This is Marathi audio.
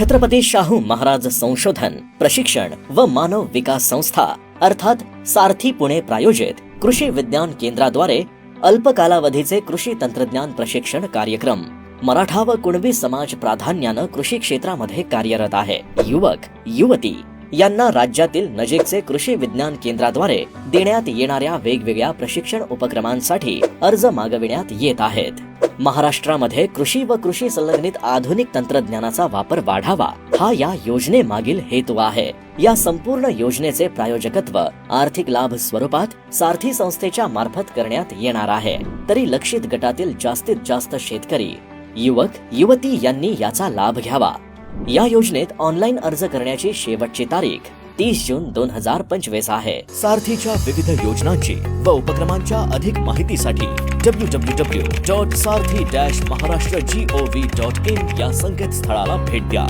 छत्रपती शाहू महाराज संशोधन प्रशिक्षण व मानव विकास संस्था अर्थात सारथी पुणे प्रायोजित कृषी विज्ञान केंद्राद्वारे अल्प कालावधीचे कृषी तंत्रज्ञान प्रशिक्षण कार्यक्रम मराठा व कुणबी समाज प्राधान्याने कृषी क्षेत्रामध्ये कार्यरत आहे. युवक युवती यांना राज्यातील नजीकचे कृषी विज्ञान केंद्राद्वारे देण्यात येणाऱ्या वेगवेगळ्या प्रशिक्षण उपक्रमांसाठी अर्ज मागविण्यात येत आहेत. महाराष्ट्रामध्ये कृषी व कृषी संलग्नित आधुनिक तंत्रज्ञानाचा वापर वाढावा हा या योजनेमागील हेतू आहे. या संपूर्ण योजनेचे प्रायोजकत्व आर्थिक लाभ स्वरूपात सारथी संस्थेच्या मार्फत करण्यात येणार आहे. तरी लक्षित गटातील जास्तीत जास्त शेतकरी युवक युवती यांनी याचा लाभ घ्यावा. या योजनेत ऑनलाईन अर्ज करण्याची शेवटची तारीख 30 जून 2025 आहे. सारथीच्या विविध योजनांची व उपक्रमांच्या अधिक माहितीसाठी www.sarthi-maharashtra.gov.in या संकेतस्थळाला भेट द्या.